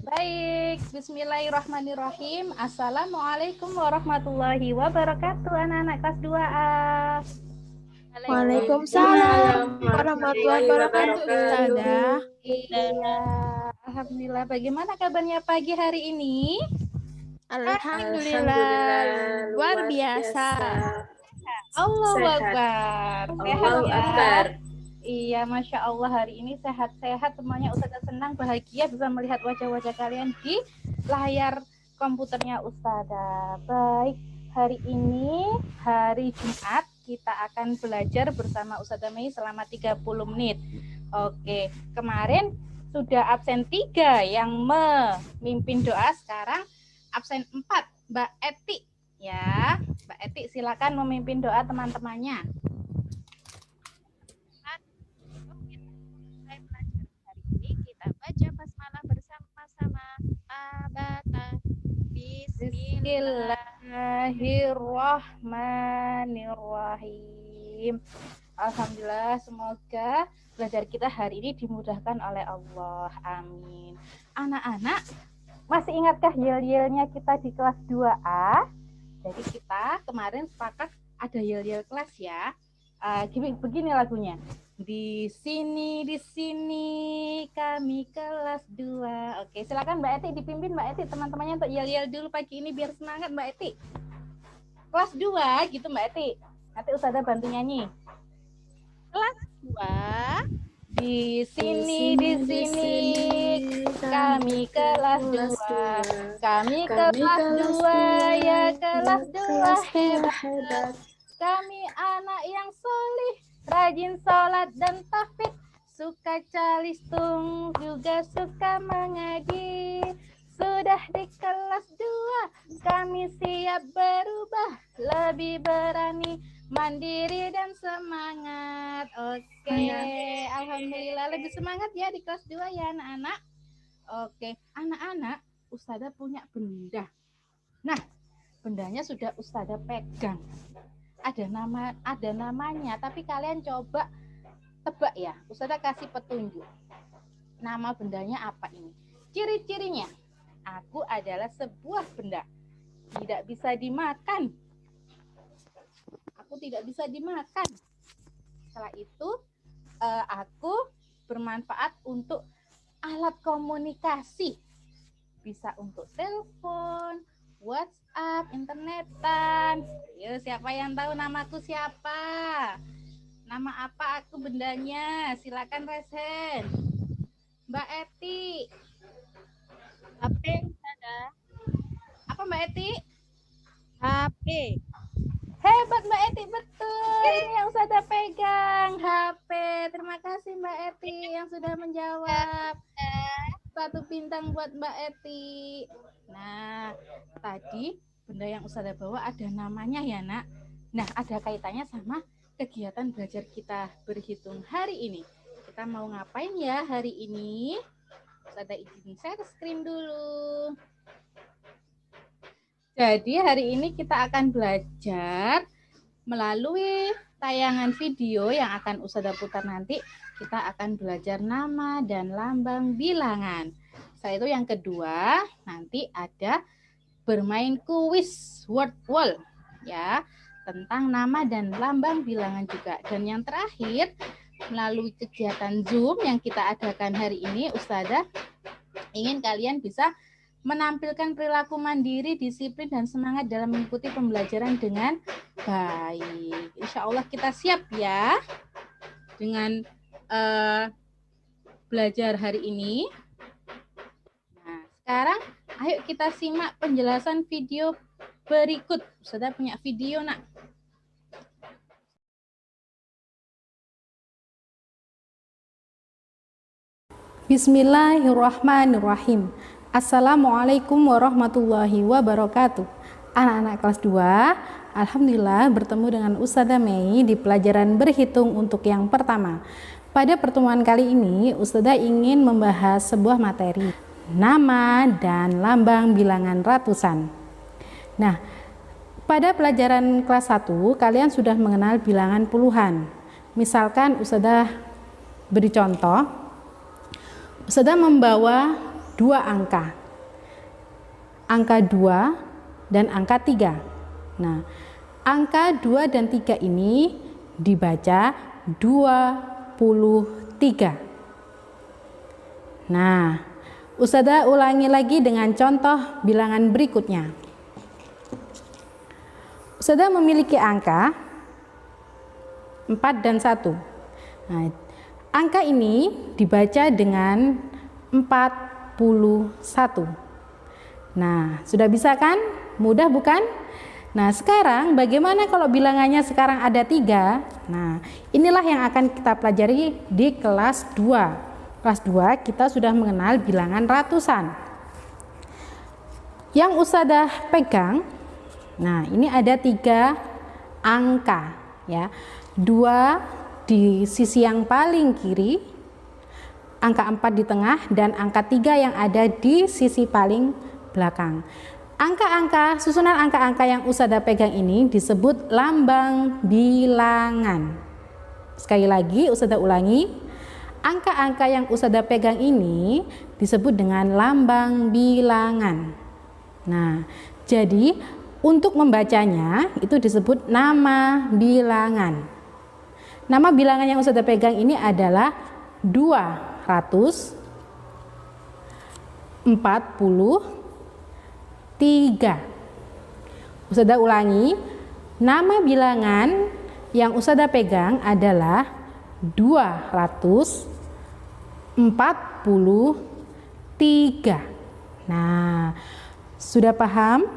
Baik, bismillahirrahmanirrahim. Assalamualaikum warahmatullahi wabarakatuh, anak-anak kelas 2A. Waalaikumsalam warahmatullahi wabarakatuh, Ustazah. Iya, alhamdulillah. Bagaimana kabarnya pagi hari ini? Alhamdulillah, luar biasa. Allahu Akbar. Allahu Akbar. Iya, Masya Allah, hari ini sehat-sehat semuanya. Ustazah senang, bahagia bisa melihat wajah-wajah kalian di layar komputernya Ustazah. Baik, hari ini hari Jumat kita akan belajar bersama Ustazah Mei selama 30 menit. Oke, kemarin sudah absen 3 yang memimpin doa, sekarang absen 4, Mbak Eti. Ya, Mbak Eti silakan memimpin doa teman-temannya. Baca basmalah bersama-sama. Abata. Bismillahirrahmanirrahim. Alhamdulillah, semoga belajar kita hari ini dimudahkan oleh Allah. Amin. Anak-anak, masih ingatkah yel-yelnya kita di kelas 2A? Jadi kita kemarin sepakat ada yel-yel kelas ya. Begini lagunya. Di sini kami kelas 2. Oke, silakan Mbak Eti dipimpin Mbak Eti teman-temannya untuk yel-yel dulu pagi ini biar semangat Mbak Eti. Kelas 2 gitu Mbak Eti. Nanti Ustazah bantu nyanyi. Kelas 2. Di sini kami kelas 2. Kami kelas 2 ya, kelas 2 hebat. Kami anak yang solih, rajin sholat dan tahfidz, suka calistung, juga suka mengaji. Sudah di kelas 2, kami siap berubah, lebih berani, mandiri dan semangat. Oke, alhamdulillah lebih semangat ya di kelas 2 ya anak-anak. Oke, anak-anak, Ustazah punya benda. Nah, bendanya sudah Ustazah pegang. Ada namanya, tapi kalian coba tebak ya. Ustazah kasih petunjuk. Nama bendanya apa ini? Ciri-cirinya, aku adalah sebuah benda, tidak bisa dimakan. Aku tidak bisa dimakan. Setelah itu, aku bermanfaat untuk alat komunikasi. Bisa untuk telepon, WhatsApp, internetan. Yuk, siapa yang tahu namaku siapa? Nama apa aku bendanya? Silakan resen. Mbak Eti. HP ada. Apa Mbak Eti? HP. Hebat Mbak Eti, betul. Ini yang sudah pegang HP. Terima kasih Mbak Eti yang sudah menjawab. Satu bintang buat Mbak Eti. Nah, tadi benda yang Ustazah bawa ada namanya ya nak. Nah, ada kaitannya sama kegiatan belajar kita berhitung hari ini. Kita mau ngapain ya hari ini? Ustazah izin share screen dulu. Jadi hari ini kita akan belajar melalui tayangan video yang akan Ustazah putar nanti. Kita akan belajar nama dan lambang bilangan. Setelah itu yang kedua, nanti ada bermain kuis word wall ya, tentang nama dan lambang bilangan juga. Dan yang terakhir, melalui kegiatan Zoom yang kita adakan hari ini, Ustazah ingin kalian bisa menampilkan perilaku mandiri, disiplin, dan semangat dalam mengikuti pembelajaran dengan baik. Insya Allah kita siap ya dengan belajar hari ini. Nah, sekarang ayo kita simak penjelasan video berikut. Sudah punya video nak? Bismillahirrahmanirrahim. Assalamualaikum warahmatullahi wabarakatuh. Anak-anak kelas 2, alhamdulillah bertemu dengan Ustazah Mei di pelajaran berhitung untuk yang pertama. Pada pertemuan kali ini, Ustazah ingin membahas sebuah materi, nama dan lambang bilangan ratusan. Nah, pada pelajaran kelas 1, kalian sudah mengenal bilangan puluhan. Misalkan Ustazah beri contoh, Ustazah membawa 2 angka, angka 2 dan angka 3. Nah, angka 2 dan 3 ini dibaca 23. Nah, Ustazah ulangi lagi dengan contoh bilangan berikutnya. Ustazah memiliki angka 4 dan 1. Nah, angka ini dibaca dengan 41. Nah, sudah bisa kan? Mudah bukan? Nah, sekarang bagaimana kalau bilangannya sekarang ada 3? Nah, inilah yang akan kita pelajari di kelas 2. Kelas 2 kita sudah mengenal bilangan ratusan. Yang Ustazah pegang, nah ini ada 3 angka ya. 2 di sisi yang paling kiri, angka 4 di tengah, dan angka 3 yang ada di sisi paling belakang. Susunan angka-angka yang Ustazah pegang ini disebut lambang bilangan. Sekali lagi Ustazah ulangi, angka-angka yang Ustazah pegang ini disebut dengan lambang bilangan. Nah, jadi untuk membacanya itu disebut nama bilangan. Nama bilangan yang Ustazah pegang ini adalah 243. Ustazah ulangi, nama bilangan yang Ustazah pegang adalah 243. Nah, sudah paham?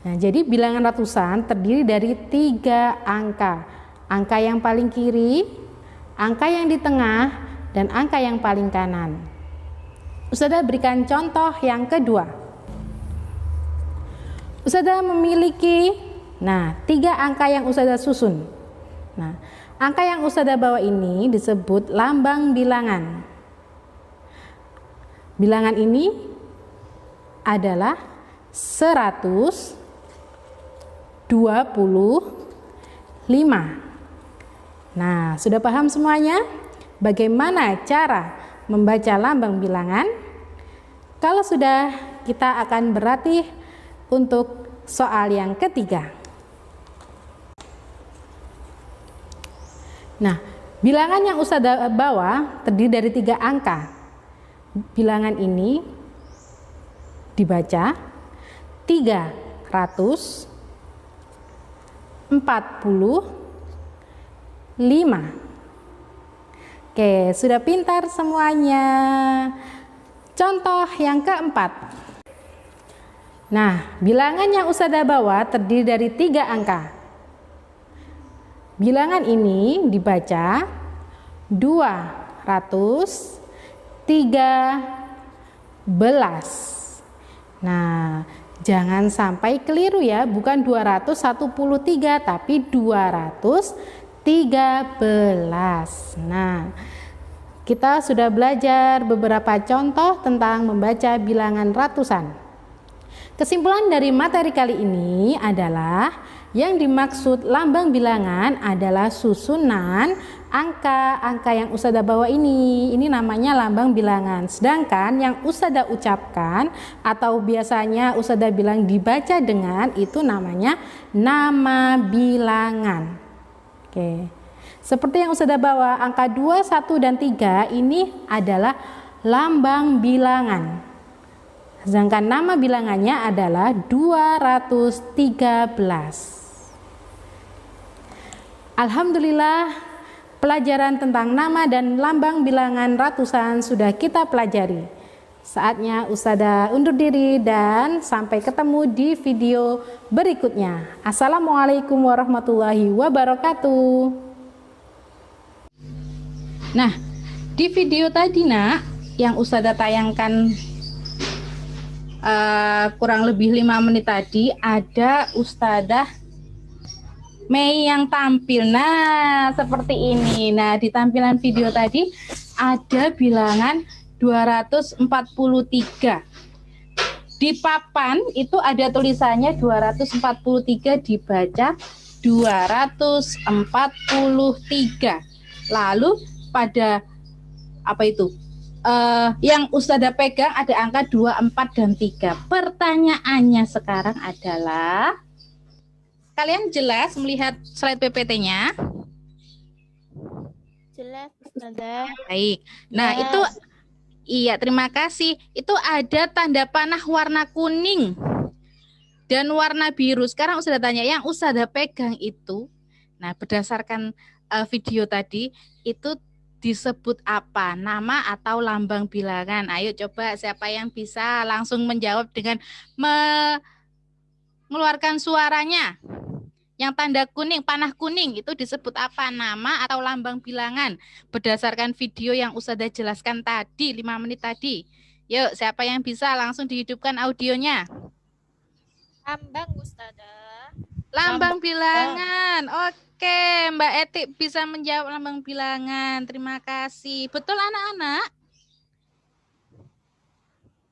Nah, jadi bilangan ratusan terdiri dari 3 angka. Angka yang paling kiri, angka yang di tengah, dan angka yang paling kanan. Ustazah berikan contoh yang kedua. Ustazah memiliki 3 angka yang Ustazah susun. Nah, angka yang Ustazah bawa ini disebut lambang bilangan. Bilangan ini adalah 125. Nah, sudah paham semuanya? Bagaimana cara membaca lambang bilangan? Kalau sudah, kita akan berlatih untuk soal yang ketiga. Nah, bilangan yang Ustazah bawa terdiri dari 3 angka. Bilangan ini dibaca 345. Oke, sudah pintar semuanya. Contoh yang keempat. Nah, bilangan yang Ustazah bawa terdiri dari 3 angka. Bilangan ini dibaca 213. Nah, jangan sampai keliru ya, bukan 213 tapi 213. Nah, kita sudah belajar beberapa contoh tentang membaca bilangan ratusan. Kesimpulan dari materi kali ini adalah yang dimaksud lambang bilangan adalah susunan angka-angka yang Ustazah bawa ini. Ini namanya lambang bilangan. Sedangkan yang Ustazah ucapkan atau biasanya Ustazah bilang dibaca dengan, itu namanya nama bilangan. Oke. Seperti yang Ustazah bawa, angka 2, 1, dan 3 ini adalah lambang bilangan. Sedangkan nama bilangannya adalah 213. Alhamdulillah, pelajaran tentang nama dan lambang bilangan ratusan sudah kita pelajari. Saatnya Ustazah undur diri dan sampai ketemu di video berikutnya. Assalamualaikum warahmatullahi wabarakatuh. Nah, di video tadi yang Ustazah tayangkan kurang lebih 5 menit tadi, ada Ustazah Mei yang tampil. Nah, seperti ini. Nah, di tampilan video tadi ada bilangan 243. Di papan itu ada tulisannya 243, dibaca 243. Lalu pada yang Ustazah pegang ada angka 2, 4, dan 3. Pertanyaannya sekarang adalah, kalian jelas melihat slide PPT-nya? Jelas, Ustazah. Baik. Nah, itu iya, terima kasih. Itu ada tanda panah warna kuning dan warna biru. Sekarang Ustazah tanya, yang Ustazah pegang itu, nah berdasarkan video tadi, itu disebut apa? Nama atau lambang bilangan? Ayo coba siapa yang bisa langsung menjawab dengan mengeluarkan suaranya. Yang tanda kuning, panah kuning itu disebut apa? Nama atau lambang bilangan? Berdasarkan video yang Ustazah jelaskan tadi, 5 menit tadi. Yuk, siapa yang bisa langsung dihidupkan audionya? Lambang, Ustazah. Lambang bilangan. Oke, Mbak Etik bisa menjawab lambang bilangan. Terima kasih. Betul anak-anak?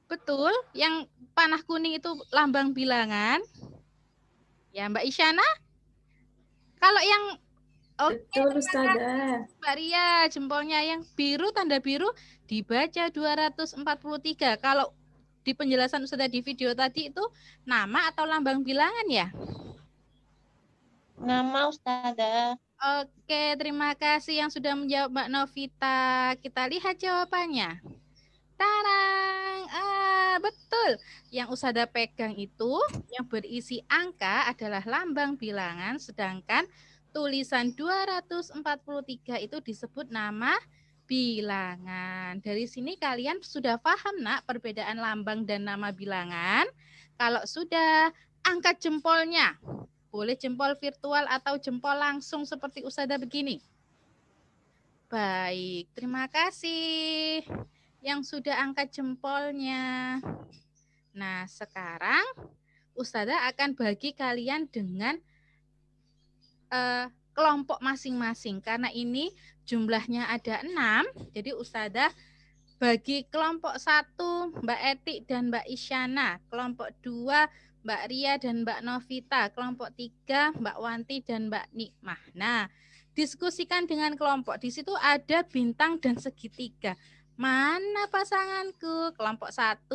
Betul, yang panah kuning itu lambang bilangan. Ya, Mbak Isyana? Kalau yang betul Ustazah. Mbak Ria, jempolnya yang biru, tanda biru dibaca 243. Kalau di penjelasan Ustazah di video tadi itu nama atau lambang bilangan ya? Nama, Ustazah. Oke, terima kasih yang sudah menjawab Mbak Novita. Kita lihat jawabannya. Tarang, betul. Yang Ustazah pegang itu yang berisi angka adalah lambang bilangan, sedangkan tulisan 243 itu disebut nama bilangan. Dari sini kalian sudah paham nak perbedaan lambang dan nama bilangan? Kalau sudah, angkat jempolnya. Boleh jempol virtual atau jempol langsung seperti Ustazah begini. Baik, terima kasih yang sudah angkat jempolnya. Nah, sekarang Ustazah akan bagi kalian dengan kelompok masing-masing. Karena ini jumlahnya ada 6, jadi Ustazah bagi kelompok 1 Mbak Etik dan Mbak Isyana, kelompok 2 Mbak Ria dan Mbak Novita, kelompok 3 Mbak Wanti dan Mbak Nikmah. Nah, diskusikan dengan kelompok. Di situ ada bintang dan segitiga. Mana pasanganku? Kelompok 1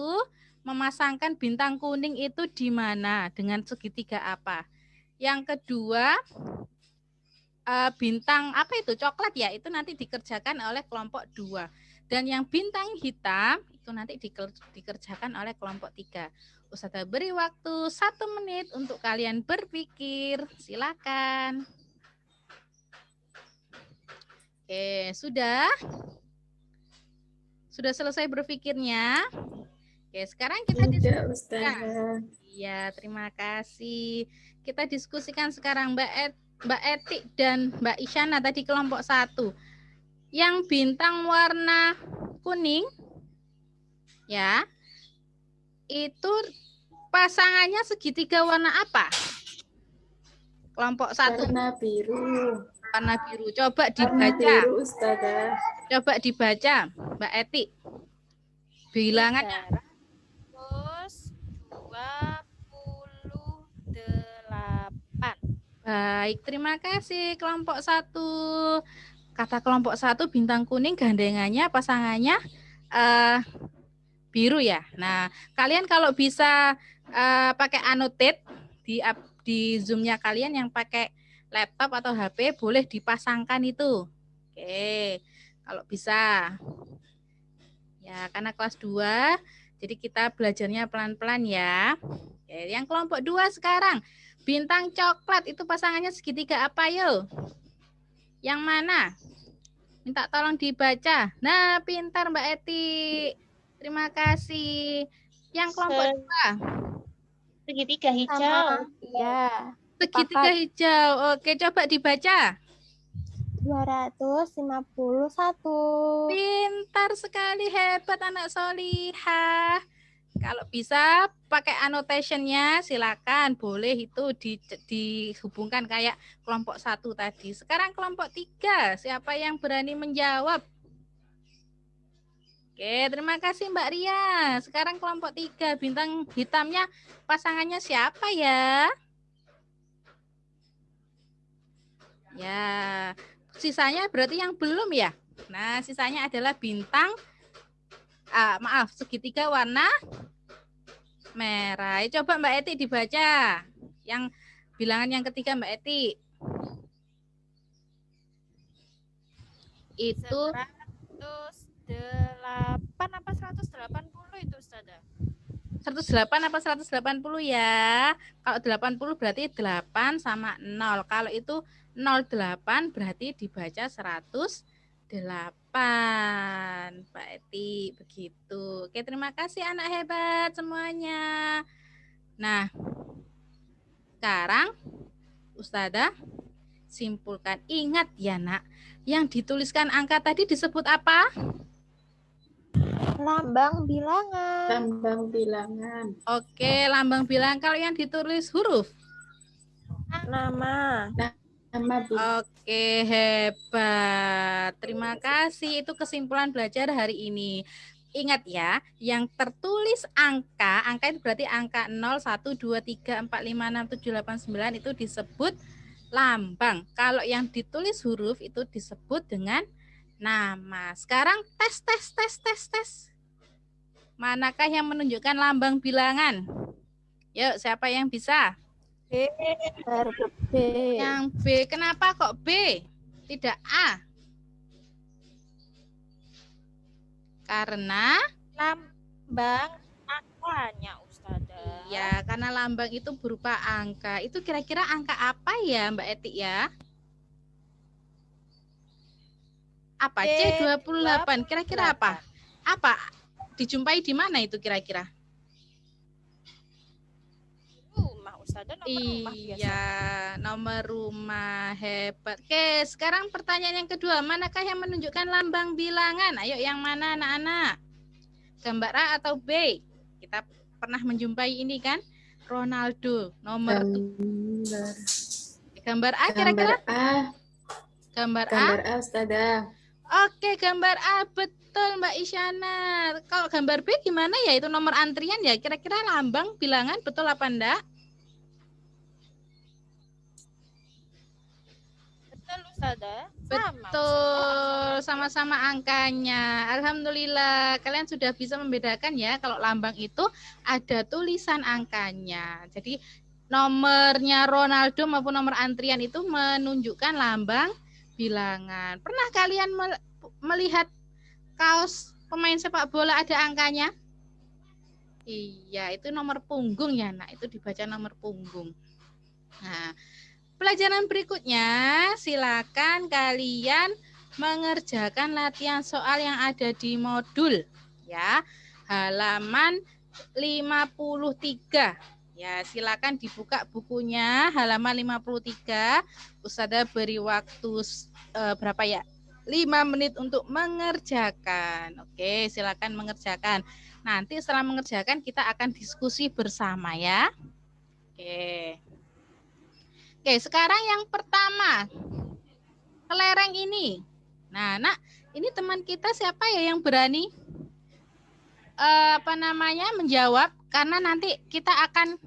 memasangkan bintang kuning itu di mana? Dengan segitiga apa? Yang kedua, bintang apa itu? Coklat ya, itu nanti dikerjakan oleh kelompok 2. Dan yang bintang hitam itu nanti dikerjakan oleh kelompok 3. Ustazah beri waktu 1 menit untuk kalian berpikir. Silakan. Oke, sudah? Sudah selesai berpikirnya? Oke, sekarang kita diskusikan. Iya, terima kasih. Kita diskusikan sekarang Mbak Etik dan Mbak Isyana tadi kelompok 1. Yang bintang warna kuning, ya, itu pasangannya segitiga warna apa? Kelompok 1. Warna biru. Warna biru. Coba dibaca. Warna biru, Ustazah. Coba dibaca, Mbak Etik. Bilangannya. 328. Baik, terima kasih kelompok 1. Kata kelompok 1 bintang kuning gandengannya pasangannya biru ya. Nah, kalian kalau bisa pakai annotate di Zoom-nya kalian yang pakai laptop atau HP boleh dipasangkan itu. Oke, kalau bisa. Ya, karena kelas 2, jadi kita belajarnya pelan-pelan ya. Oke, yang kelompok 2 sekarang. Bintang coklat itu pasangannya segitiga apa yuk? Yang mana? Minta tolong dibaca. Nah, pintar Mbak Eti. Terima kasih. Yang kelompok 2. Segitiga hijau. Ya. Segitiga hijau. Oke, coba dibaca. 251. Pintar sekali, hebat anak solihah. Kalau bisa pakai annotation-nya silakan, boleh itu dihubungkan kayak kelompok 1 tadi. Sekarang kelompok 3, siapa yang berani menjawab? Oke, terima kasih Mbak Ria. Sekarang kelompok 3, bintang hitamnya pasangannya siapa ya? Ya, sisanya berarti yang belum ya? Nah, sisanya adalah bintang maaf, segitiga warna merah. Coba Mbak Eti dibaca. Yang bilangan yang ketiga Mbak Eti. Itu 108 apa 180 itu Ustazah? 108 apa 180 ya. Kalau 80 berarti 8 sama 0. Kalau itu 08 berarti dibaca 108. Pak Eti, begitu. Oke, terima kasih anak hebat semuanya. Nah, sekarang Ustazah simpulkan. Ingat ya nak, yang dituliskan angka tadi disebut apa? Lambang bilangan. Lambang bilangan. Oke, lambang bilangan. Kalau yang ditulis huruf? Nama. Nama Bu. Oke, hebat. Terima kasih. Itu kesimpulan belajar hari ini. Ingat ya, yang tertulis angka itu berarti angka 0, 1, 2, 3, 4, 5, 6, 7, 8, 9 itu disebut lambang. Kalau yang ditulis huruf itu disebut dengan nama. Sekarang tes. Manakah yang menunjukkan lambang bilangan? Yuk, siapa yang bisa? B. Yang B. Kenapa kok B? Tidak A? Karena Lambang angkanya Ustazah. ya, karena lambang itu berupa angka. Itu kira-kira angka apa ya Mbak Eti ya? Apa? C28. Kira-kira apa? Apa? Dijumpai di mana itu kira-kira? Rumah Ustazah, nomor rumah biasa. Iya, nomor rumah. Hebat. Oke, sekarang pertanyaan yang kedua. Manakah yang menunjukkan lambang bilangan? Ayo, yang mana anak-anak? Gambar A atau B? Kita pernah menjumpai ini kan? Ronaldo, nomor gambar A kira-kira? Gambar A. Gambar A, Ustazah. Oke, gambar A. Betul, Mbak Isyana. Kalau gambar B gimana ya? Itu nomor antrian ya? Kira-kira lambang bilangan betul apa enggak? Betul Ustazah. Betul, sama-sama angkanya. Alhamdulillah, kalian sudah bisa membedakan ya. Kalau lambang itu ada tulisan angkanya. Jadi nomornya Ronaldo maupun nomor antrian itu menunjukkan lambang bilangan. Pernah kalian melihat kaos pemain sepak bola ada angkanya? Iya, itu nomor punggung ya, Nak. Itu dibaca nomor punggung. Nah, pelajaran berikutnya, silakan kalian mengerjakan latihan soal yang ada di modul ya. Halaman 53. Ya, silakan dibuka bukunya halaman 53. Ustazah beri waktu berapa ya? 5 menit untuk mengerjakan. Oke, silakan mengerjakan. Nanti setelah mengerjakan kita akan diskusi bersama ya. Oke. Oke, sekarang yang pertama. Kelereng ini. Nah, Nak, ini teman kita siapa ya yang berani menjawab, karena nanti kita akan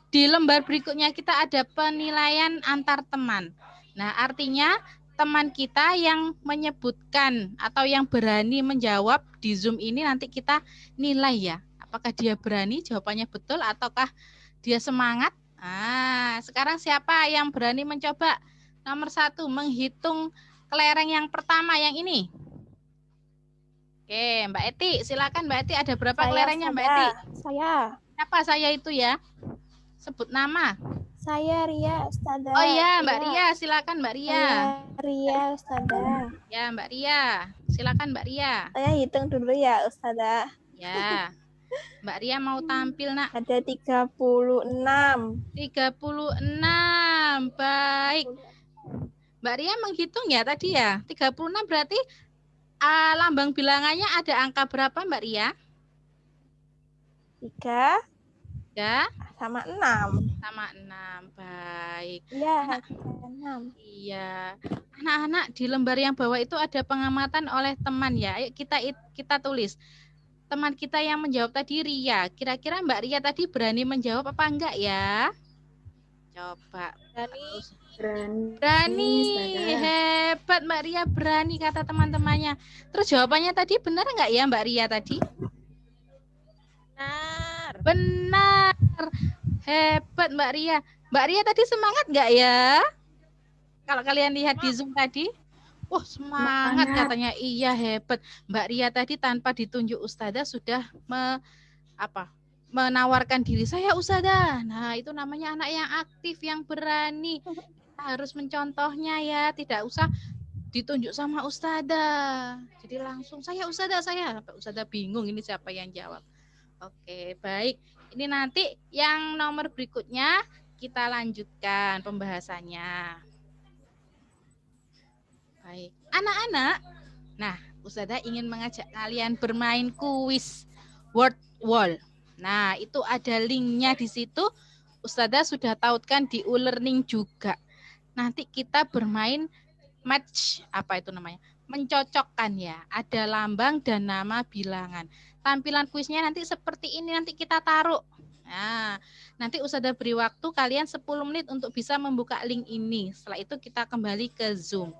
di lembar berikutnya kita ada penilaian antar teman. Nah, artinya teman kita yang menyebutkan atau yang berani menjawab di Zoom ini nanti kita nilai ya. Apakah dia berani jawabannya betul ataukah dia semangat? Nah, sekarang siapa yang berani mencoba? Nomor 1, menghitung kelereng yang pertama yang ini. Oke, Mbak Eti, silakan Mbak Eti, ada berapa kelerengnya Mbak Eti? Saya. Siapa saya itu ya? Sebut nama. Saya Ria, Ustazah. Oh iya, Mbak Ria, silakan Mbak Ria. Saya Ria, Ustazah. Ya, Mbak Ria. Silakan Mbak Ria. Saya hitung dulu ya, Ustazah. Ya. Mbak Ria mau tampil, Nak. Ada 36. 36. Baik. Mbak Ria menghitung ya tadi ya. 36 berarti lambang bilangannya ada angka berapa Mbak Ria? 3 Ya. sama 6. Sama 6. Baik. Iya, 6. Iya. Anak-anak di lembar yang bawah itu ada pengamatan oleh teman ya. Ayo kita tulis. Teman kita yang menjawab tadi Ria. Kira-kira Mbak Ria tadi berani menjawab apa enggak ya? Coba. Berani. Berani. Ustazah. Hebat Mbak Ria, berani kata teman-temannya. Terus jawabannya tadi benar nggak ya Mbak Ria tadi? Benar. Benar. Hebat Mbak Ria. Mbak Ria tadi semangat nggak ya? Kalau kalian lihat di Zoom tadi. Wah, semangat Semangat. katanya. Iya, hebat. Mbak Ria tadi tanpa ditunjuk Ustazah sudah menawarkan diri saya Ustazah. Nah, itu namanya anak yang aktif, yang berani. Kita harus mencontohnya ya, tidak usah ditunjuk sama Ustazah. Jadi langsung saya Ustazah, saya. Ustazah bingung ini siapa yang jawab. Oke, baik. Ini nanti yang nomor berikutnya kita lanjutkan pembahasannya. Baik. Anak-anak, nah Ustazah ingin mengajak kalian bermain kuis word wall. Nah, itu ada linknya di situ. Ustazah sudah tautkan di e-learning juga. Nanti kita bermain match, apa itu namanya? Mencocokkan ya. Ada lambang dan nama bilangan. Tampilan kuisnya nanti seperti ini, nanti kita taruh. Nah, nanti Ustazah beri waktu kalian 10 menit untuk bisa membuka link ini. Setelah itu kita kembali ke Zoom.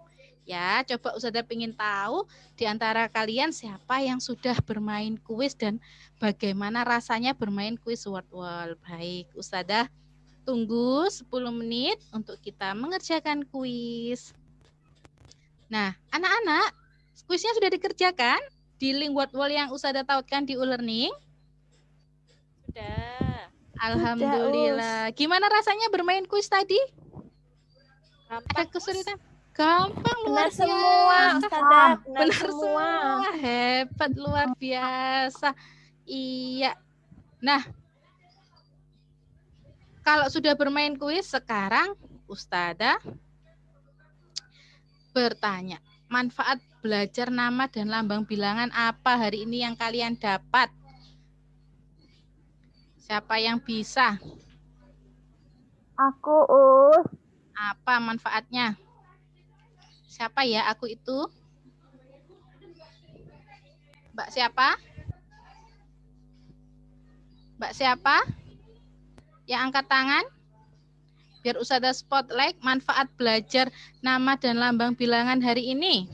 Ya, coba Ustazah ingin tahu di antara kalian siapa yang sudah bermain kuis dan bagaimana rasanya bermain kuis word wall. Baik, Ustazah tunggu 10 menit untuk kita mengerjakan kuis. Nah, anak-anak, kuisnya sudah dikerjakan di link word wall yang Ustazah tautkan di e-learning? Sudah. Alhamdulillah. Gimana rasanya bermain kuis tadi? Ada Gampang. kesulitan? Gampang, luar Benar semua, biasa. Ustazah. Benar semua. Hebat, luar biasa. Iya. Nah, kalau sudah bermain kuis, sekarang Ustazah bertanya, manfaat belajar nama dan lambang bilangan apa hari ini yang kalian dapat? Siapa yang bisa? Aku, Us. Apa manfaatnya? Siapa ya aku itu? Mbak siapa? Mbak siapa? Yang angkat tangan? Biar Ustazah spotlight manfaat belajar nama dan lambang bilangan hari ini.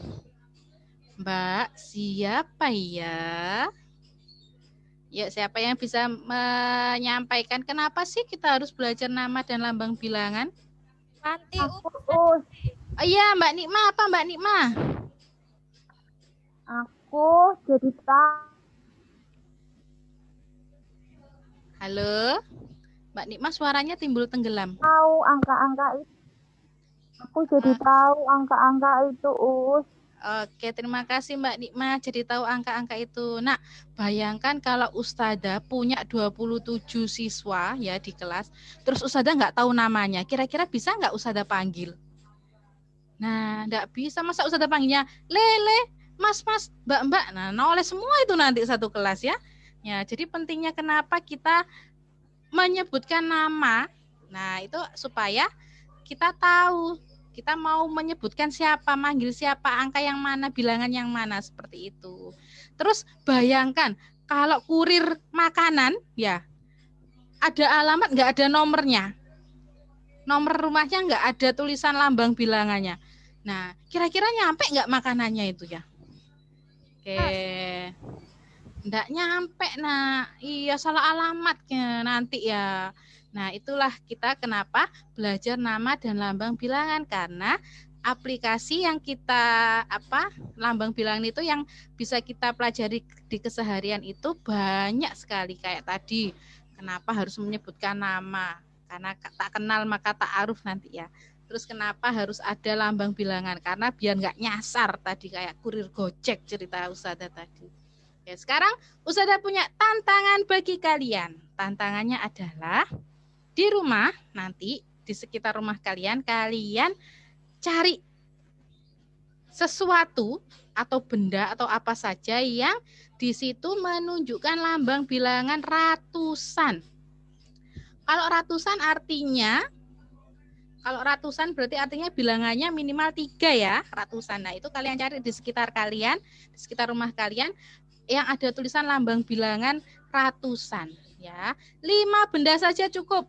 Mbak, siapa ya? Ya, siapa yang bisa menyampaikan kenapa sih kita harus belajar nama dan lambang bilangan? Nanti Aku, Us. Oh iya, Mbak Nikma, apa Mbak Nikma? Aku jadi Halo? Mbak Nikma suaranya timbul tenggelam. tahu angka-angka itu. Aku jadi tahu angka-angka itu, Us. Oke, terima kasih Mbak Nikma jadi tahu angka-angka itu. Nah, bayangkan kalau Ustazah punya 27 siswa ya di kelas, terus Ustazah nggak tahu namanya, kira-kira bisa nggak Ustazah panggil? Nah, nggak bisa. Masa Ustazah panggilnya Lele, Mas, Mbak. Nah, oleh semua itu nanti satu kelas ya. Ya, jadi pentingnya kenapa kita menyebutkan nama. Nah, itu supaya kita tahu kita mau menyebutkan siapa, manggil siapa, angka yang mana, bilangan yang mana, seperti itu. Terus bayangkan kalau kurir makanan, ya ada alamat, nggak ada nomornya. Nomor rumahnya nggak ada tulisan lambang bilangannya. Nah, kira-kira nyampe nggak makanannya itu ya? Oke. Nggak nyampe, nah iya salah alamatnya nanti ya. Nah, itulah kita kenapa belajar nama dan lambang bilangan, karena aplikasi yang kita lambang bilangan itu yang bisa kita pelajari di keseharian itu banyak sekali. Kayak tadi, kenapa harus menyebutkan nama? Karena tak kenal maka tak aruf nanti ya. Terus kenapa harus ada lambang bilangan? Karena biar nggak nyasar tadi kayak kurir Gojek cerita Ustazah tadi. Ya, sekarang Ustazah punya tantangan bagi kalian. Tantangannya adalah di rumah nanti, di sekitar rumah kalian, kalian cari sesuatu atau benda atau apa saja yang di situ menunjukkan lambang bilangan ratusan. Kalau ratusan berarti artinya bilangannya minimal 3 ya, ratusan. Nah, itu kalian cari di sekitar kalian, di sekitar rumah kalian yang ada tulisan lambang bilangan ratusan ya. 5 benda saja cukup.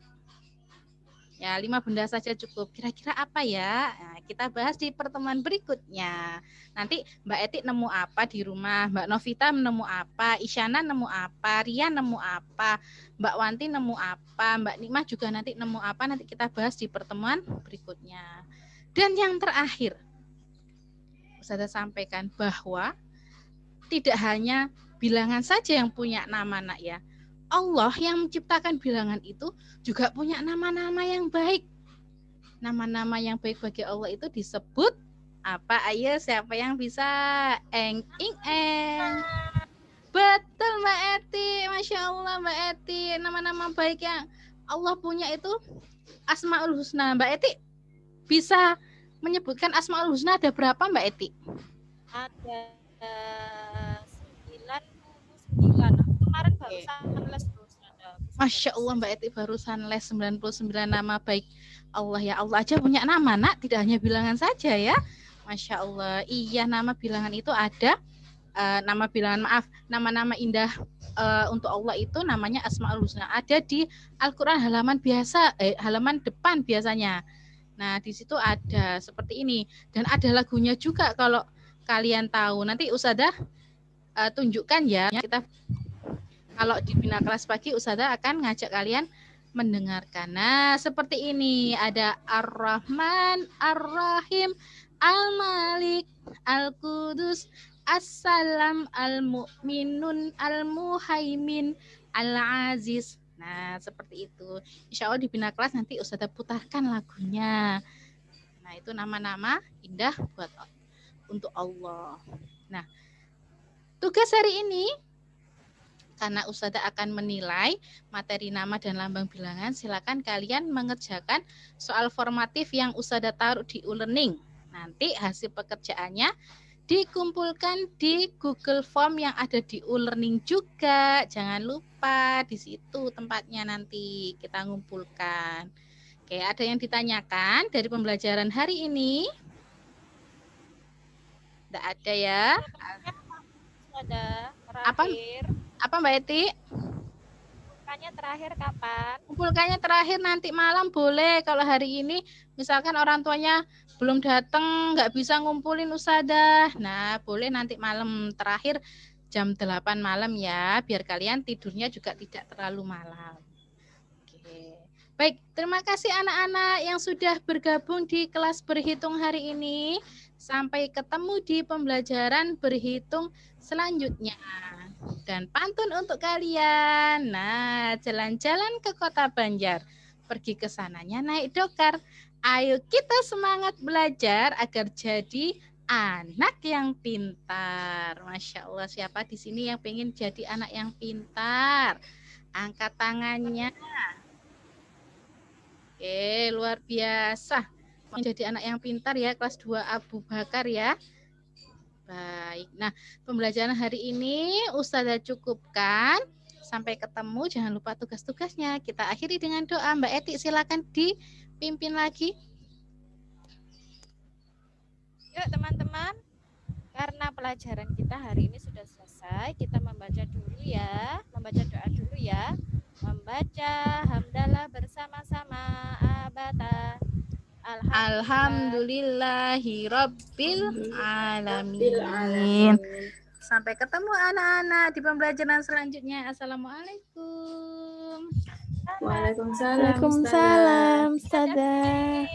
Ya, 5 benda saja cukup. Kira-kira apa ya? Nah, kita bahas di pertemuan berikutnya. Nanti Mbak Eti nemu apa di rumah, Mbak Novita nemu apa, Isyana nemu apa, Rian nemu apa, Mbak Wanti nemu apa, Mbak Nikmah juga nanti nemu apa, nanti kita bahas di pertemuan berikutnya. Dan yang terakhir, saya sampaikan bahwa tidak hanya bilangan saja yang punya nama, nak ya. Allah yang menciptakan bilangan itu juga punya nama-nama yang baik. Nama-nama yang baik bagi Allah itu disebut apa? Ayo, siapa yang bisa? Eng, ing, eng. Betul Mbak Eti, Masya Allah Mbak Eti. Nama-nama baik yang Allah punya itu Asmaul Husna. Mbak Eti bisa menyebutkan Asmaul Husna ada berapa Mbak Eti? Ada 99. Kemarin barusan les tuh, Ustazah. Masya Allah Mbak Eti barusan les 99 nama baik Allah. Ya Allah aja punya nama, nak, tidak hanya bilangan saja ya. Masya Allah. Iya, nama bilangan itu ada nama-nama indah untuk Allah itu namanya Asmaul Husna. Ada di Al-Qur'an halaman biasa, halaman depan biasanya. Nah, di situ ada seperti ini dan ada lagunya juga kalau kalian tahu. Nanti Ustazah tunjukkan ya. Kita kalau di Bina Kelas Pagi, Ustazah akan ngajak kalian mendengarkan. Nah, seperti ini. Ada Ar-Rahman, Ar-Rahim, Al-Malik, Al-Qudus, As-Salam, Al-Mu'minun, Al-Muhaimin, Al-Aziz. Nah, seperti itu. Insya Allah di Bina Kelas nanti Ustazah putarkan lagunya. Nah, itu nama-nama indah untuk Allah. Nah, tugas hari ini, karena Ustazah akan menilai materi nama dan lambang bilangan, silakan kalian mengerjakan soal formatif yang Ustazah taruh di e-learning. Nanti hasil pekerjaannya dikumpulkan di Google Form yang ada di e-learning juga. Jangan lupa di situ tempatnya nanti kita ngumpulkan. Oke, ada yang ditanyakan dari pembelajaran hari ini? Tidak ada ya? Ada Apa? terakhir. Apa Mbak Eti? Bukannya terakhir kapan? Kumpulkannya terakhir nanti malam boleh. Kalau hari ini misalkan orang tuanya belum datang, nggak bisa ngumpulin Ustazah. Nah, boleh nanti malam terakhir jam 8 malam ya, biar kalian tidurnya juga tidak terlalu malam. Oke. Baik, terima kasih anak-anak yang sudah bergabung di kelas berhitung hari ini. Sampai ketemu di pembelajaran berhitung selanjutnya. Dan pantun untuk kalian. Nah, jalan-jalan ke Kota Banjar. Pergi ke sananya naik dokar. Ayo kita semangat belajar agar jadi anak yang pintar. Masya Allah, siapa di sini yang pengen jadi anak yang pintar? Angkat tangannya. Oke, luar biasa. Mau jadi anak yang pintar ya, kelas 2 Abu Bakar ya. Baik, nah pembelajaran hari ini Ustazah cukupkan. Sampai ketemu, jangan lupa tugas-tugasnya. Kita akhiri dengan doa. Mbak Eti silakan dipimpin lagi. Yuk teman-teman, karena pelajaran kita hari ini sudah selesai, kita membaca dulu ya, membaca doa dulu ya. Membaca hamdalah bersama-sama abata. Alhamdulillahi Rabbil Alamin. Sampai ketemu anak-anak di pembelajaran selanjutnya. Assalamualaikum. Waalaikumsalam. Waalaikumsalam, Ustazah.